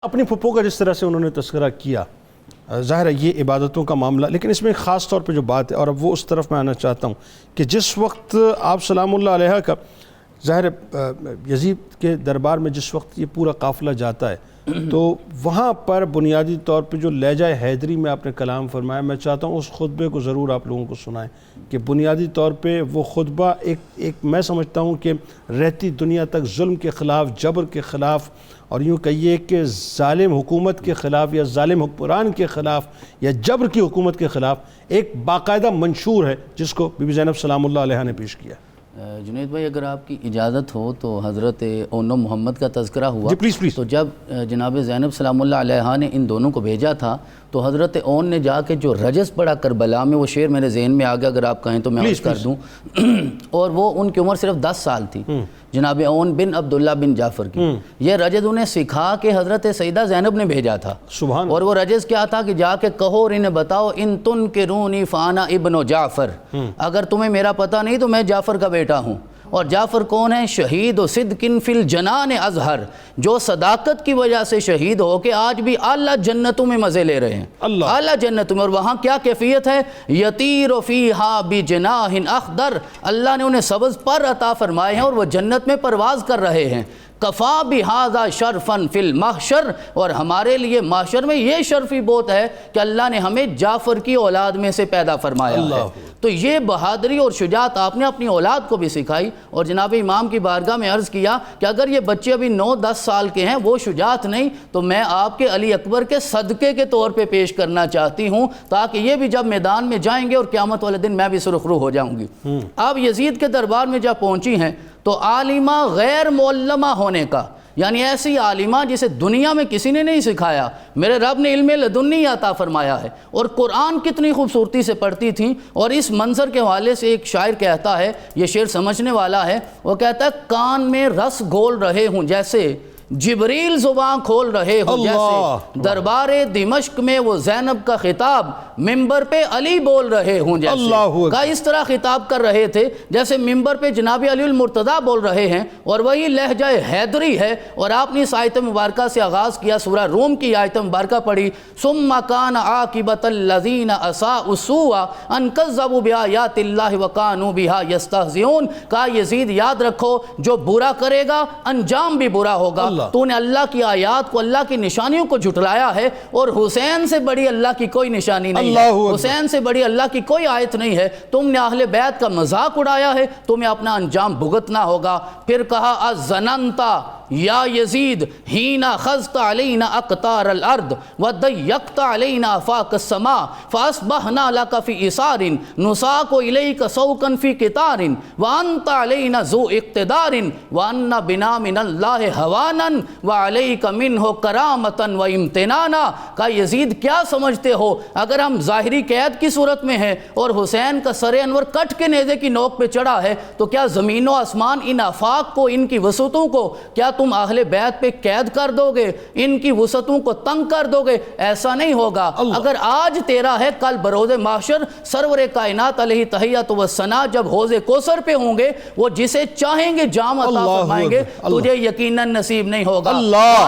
اپنی پھپھو کا جس طرح سے انہوں نے تذکرہ کیا، ظاہر ہے یہ عبادتوں کا معاملہ، لیکن اس میں خاص طور پہ جو بات ہے، اور اب وہ اس طرف میں آنا چاہتا ہوں کہ جس وقت آپ سلام اللہ علیہ کا ظاہر یزید کے دربار میں جس وقت یہ پورا قافلہ جاتا ہے تو وہاں پر بنیادی طور پہ جو لہجہ حیدری میں آپ نے کلام فرمایا، میں چاہتا ہوں اس خطبے کو ضرور آپ لوگوں کو سنائیں کہ بنیادی طور پہ وہ خطبہ ایک میں سمجھتا ہوں کہ رہتی دنیا تک ظلم کے خلاف، جبر کے خلاف، اور یوں کہیے کہ ظالم حکومت کے خلاف یا ظالم حکمران کے خلاف یا جبر کی حکومت کے خلاف ایک باقاعدہ منشور ہے جس کو بی بی زینب سلام اللہ علیہ نے پیش کیا۔ جنید بھائی اگر آپ کی اجازت ہو تو حضرت اون محمد کا تذکرہ ہوا، پلیز تو جب جناب زینب سلام اللہ علیہ نے ان دونوں کو بھیجا تھا تو حضرت اون نے جا کے جو رجز پڑھا کربلا میں، وہ شعر میرے ذہن میں آگیا، اگر آپ کہیں تو میں عرض کر دوں، اور وہ ان کی عمر صرف 10 سال تھی، جناب اون بن عبداللہ بن جعفر کی۔ یہ رجز انہیں سکھا کے حضرت سیدہ زینب نے بھیجا تھا، اور وہ رجز کیا تھا کہ جا کے کہو اور انہیں بتاؤ ان تنکرونی فانا ابن جعفر، اگر تمہیں میرا پتہ نہیں تو میں جعفر کا بیٹا ہوں۔ اور جعفر کون ہے؟ شہید و صدقن فی الجنان ازہر، جو صداقت کی وجہ سے شہید ہو کے آج بھی اعلیٰ جنتوں میں مزے لے رہے ہیں، اعلیٰ جنتوں میں، اور وہاں کیا کیفیت ہے؟ یطیر فیہا بجناح اخضر، اللہ نے انہیں سبز پر عطا فرمائے ہیں اور وہ جنت میں پرواز کر رہے ہیں۔ کفا بہذا شرفن فی المحشر، اور ہمارے لیے محشر میں یہ شرفی بہت ہے کہ اللہ نے ہمیں جعفر کی اولاد میں سے پیدا فرمایا ہے۔ تو یہ بہادری اور شجاعت آپ نے اپنی اولاد کو بھی سکھائی، اور جناب امام کی بارگاہ میں عرض کیا کہ اگر یہ بچے ابھی 9-10 سال کے ہیں، وہ شجاعت نہیں، تو میں آپ کے علی اکبر کے صدقے کے طور پہ پیش کرنا چاہتی ہوں، تاکہ یہ بھی جب میدان میں جائیں گے اور قیامت والے دن میں بھی سرخرو ہو جاؤں گی۔ اب یزید کے دربار میں جب پہنچی ہیں تو عالمہ غیر معلمہ ہونے کا، یعنی ایسی عالمہ جسے دنیا میں کسی نے نہیں سکھایا، میرے رب نے علم لدنی عطا فرمایا ہے، اور قرآن کتنی خوبصورتی سے پڑھتی تھیں۔ اور اس منظر کے حوالے سے ایک شاعر کہتا ہے، یہ شعر سمجھنے والا ہے، وہ کہتا ہے کان میں رس گھول رہے ہوں جیسے جبریل زبان کھول رہے ہوں، جیسے دربار دمشق میں وہ زینب کا خطاب ممبر پہ علی بول رہے ہوں، جیسے کا اس طرح خطاب کر رہے تھے جیسے ممبر پہ جناب علی المرتضیٰ بول رہے ہیں، اور وہی لہجہ حیدری ہے۔ اور آپ نے اس آیت مبارکہ سے آغاز کیا، سورہ روم کی آیت مبارکہ پڑھی، ثم کان عاقبۃ الذین اساءوا السوء ان کذبوا بآیات اللہ وکانوا بہا یستہزئون، کہا یزید یاد رکھو جو برا کرے گا انجام بھی برا ہوگا، تو نے اللہ کی آیات کو، اللہ کی نشانیوں کو جھٹلایا ہے، اور حسین سے بڑی اللہ کی کوئی نشانی نہیں ہے، حسین سے بڑی اللہ کی کوئی آیت نہیں ہے، تم نے اہل بیت کا مذاق اڑایا ہے، تمہیں اپنا انجام بھگتنا ہوگا۔ پھر کہا اَظَّنَنْتَ یا یزید حِینَ خَذْتَ عَلَيْنَا أَقْطَارَ الْأَرْضِ وَضَيَّقْتَ عَلَيْنَا آفَاقَ السَّمَاءِ فَأَصْبَحْنَا لَكَ فِي إِصَارٍ نُسَاقُ إِلَيْكَ سَوْقًا فِي قِطَارٍ وَأَنْتَ عَلَيْنَا ذُو اقْتِدَارٍ وَأَنَّ بِنَا مِنَ اللَّهِ هَوَانًا وَعَلَيْكَ مِنْهُ كَرَامَةً وَإِمْتِنَانًا۔ کہا یزید کیا سمجھتے ہو، اگر ہم ظاہری قید کی صورت میں ہیں اور حسین کا سر انور کٹ کے نیزے کی نوک پہ چڑھا ہے، تو کیا زمین و آسمان ان آفاق کو، ان کی وسعتوں کو کیا تم اہل بیت پہ قید کر دو گے، ان کی وسعتوں کو تنگ کر دو گے؟ ایسا نہیں ہوگا۔ اگر آج تیرا ہے، کل بروز محشر سرور کائنات علیہ تحیۃ و ثنا جب حوض کوثر پہ ہوں گے، وہ جسے چاہیں گے جام عطا فرمائیں گے، تجھے یقیناً نصیب نہیں ہوگا۔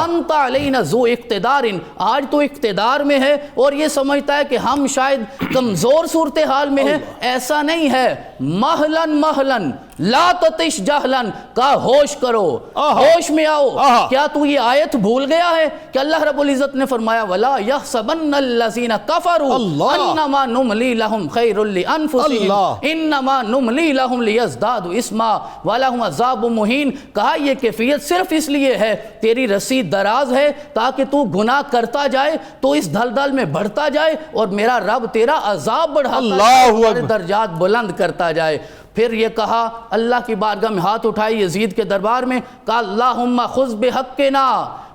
انت علینا ذو اقتدار، آج تو اقتدار میں ہے اور یہ سمجھتا ہے کہ ہم شاید کمزور صورتحال میں ہیں، ایسا نہیں ہے۔ مہلن مہلن لا تتش جہلن، کہا ہوش کرو، ہوش میں آؤ۔ کیا تو یہ آیت بھول گیا ہے کہ اللہ رب العزت نے فرمایا وَلَا يَحْسَبَنَّ الَّذِينَ كَفَرُوا أَنَّمَا نُمْلِي لَهُمْ خَيْرٌ لِأَنفُسِهِمْ إِنَّمَا نُمْلِي لَهُمْ لِيَزْدَادُوا إِثْمًا وَلَهُمْ عَذَابٌ مُهِينٌ۔ کہا یہ کیفیت صرف اس لیے ہے، تیری رسی دراز ہے تاکہ تو گناہ کرتا جائے، تو اس دھل میں بڑھتا جائے، اور میرا رب تیرا عذاب بڑھاتا جائے، تیرے درجات بلند کرتا جائے۔ پھر یہ کہا، اللہ کی بارگاہ میں ہاتھ اٹھائی یزید کے دربار میں، کہا اللہم خذ بحقنا،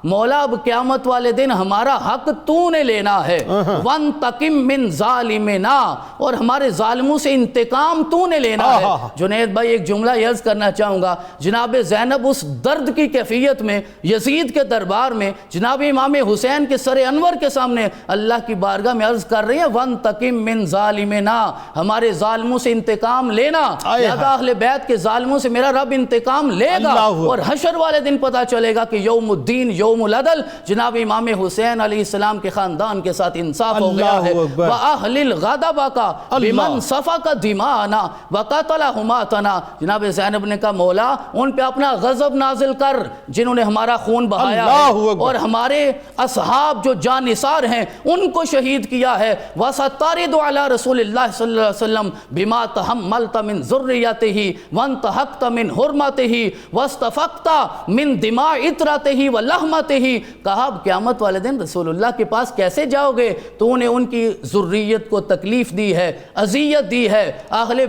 مولا اب قیامت والے دن ہمارا حق تو نے لینا ہے، وانتقم من ظالمنا، اور ہمارے ظالموں سے انتقام تو نے لینا ہے۔ جنید بھائی ایک جملہ عرض کرنا چاہوں گا، جناب زینب اس درد کی کیفیت میں یزید کے دربار میں جناب امام حسین کے سر انور کے سامنے اللہ کی بارگاہ میں عرض کر رہی ہیں وانتقم من ظالمنا، ہمارے ظالموں سے انتقام لینا، لہذا اہل بیت کے ظالموں سے میرا رب انتقام لے گا، اور حشر والے دن پتہ چلے گا کہ یوم الدین یوم العدل، جناب امام حسین علیہ السلام کے خاندان کے ساتھ انصاف ہو گیا ہے۔ وَأَهْلِ الْغَضَبَكَ بِمَنْ سَفَكَ دِمَاءَنَا وَقَتَلَ حُمَاتَنَا، جناب زینب نے کہا مولا ان پہ اپنا غضب نازل کر جنہوں نے ہمارا خون بہایا ہے اور ہمارے اصحاب جو جانثار ہیں ان کو شہید کیا ہے۔ وَسَتَّرِدُ عَلَى رسول اللہ صلی اللہ علیہ وسلم بِمَا تَحَمَّلْتَ مِن ذُرِّيَّتِهِ وَانْتَحَقْتَ مِن حُرْمَتِهِ وَاسْتَفَقْتَ مِن دِمَاءِ عِطْرَتِهِ وَلَحْمَتِهِ، کہا اب قیامت والے دن رسول اللہ کے پاس کیسے جاؤ گے؟ تو انہیں ان کی ذریت کو تکلیف دی ہے، اذیت دی ہے، اہل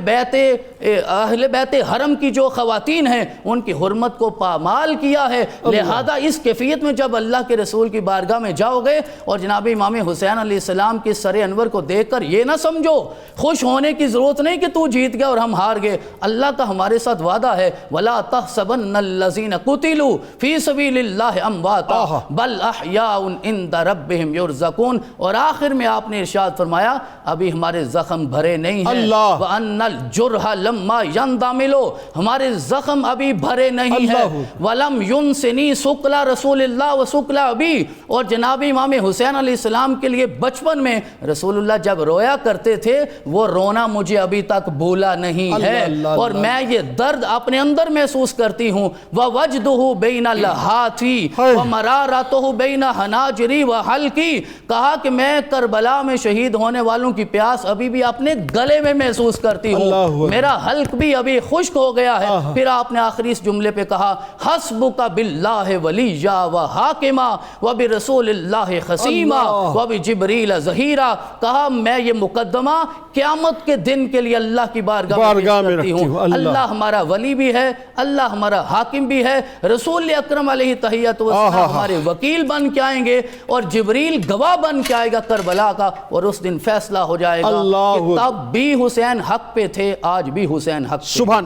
بیت حرم کی جو خواتین ہیں ان کی حرمت کو پامال کیا ہے۔ لہذا اس کیفیت میں جب اللہ کے رسول کی بارگاہ میں جاؤ گے اور جناب امام حسین علیہ السلام کی سر انور کو دیکھ کر یہ نہ سمجھو، خوش ہونے کی ضرورت نہیں کہ تو جیت گیا اور ہم ہار گئے، اللہ کا ہمارے ساتھ وعدہ ہے وَلَا تَحْسَبَنَّ الَّذِينَ قُتِلُوا فِي سَبِيلِ اللَّهِ أَمْوَاتًا بَلْ أَحْيَاءٌ عِندَ رَبِّهِمْ يُرْزَقُونَ، اور آخر میں آپ نے ارشاد فرمایا ابھی ہمارے زخم بھرے نہیں ہیں، وَأَنَّ الْجُرْحَ لَمَّا يَنْدَمِلُ، ہمارے زخم ابھی بھرے نہیں ہیں، وَلَمْ يُنْسِنِي سُقْلَ رسول اللہ وَسُقْلَ ابھی، اور جناب امام حسین علیہ السلام کے لیے بچپن میں رسول اللہ جب رویا کرتے تھے وہ رونا مجھے ابھی تک بھولا نہیں ہے، اور میں یہ درد اپنے اندر محسوس کرتی ہوں۔ وَوَجْدُهُ بَيْنَ لَحَاتِي وَمَرَارَتُهُ بَيْنَ حَنَاجِرِي وَحَلْقِي، کہا کہ میں کربلا میں شہید ہونے والوں کی پیاس ابھی بھی اپنے گلے میں محسوس کرتی ہوں، میرا حلق بھی ابھی خشک ہو گیا ہے۔ پھر آپ نے آخری اس جملے پہ کہا حسبک باللہ ولیہ وحاکما وبرسول اللہ خصیما وبجبریل ظہیرا، کہا میں یہ مقدمہ قیامت کے دن کے لیے اللہ کی بارگاہ میں کرتی ہوں۔ اللہ ہمارا ولی بھی ہے، اللہ ہمارا حاکم بھی ہے، رسول اکرم علیہ تحیۃ والسلام ہمارے وکیل بن کے آئیں گے اور جبریل گواہ بن کے آئے گا کربلا کا، اور اس دن فیصلہ ہو جائے گا کہ تب بھی حسین حق پہ تھے، آج بھی حسین حق پہ۔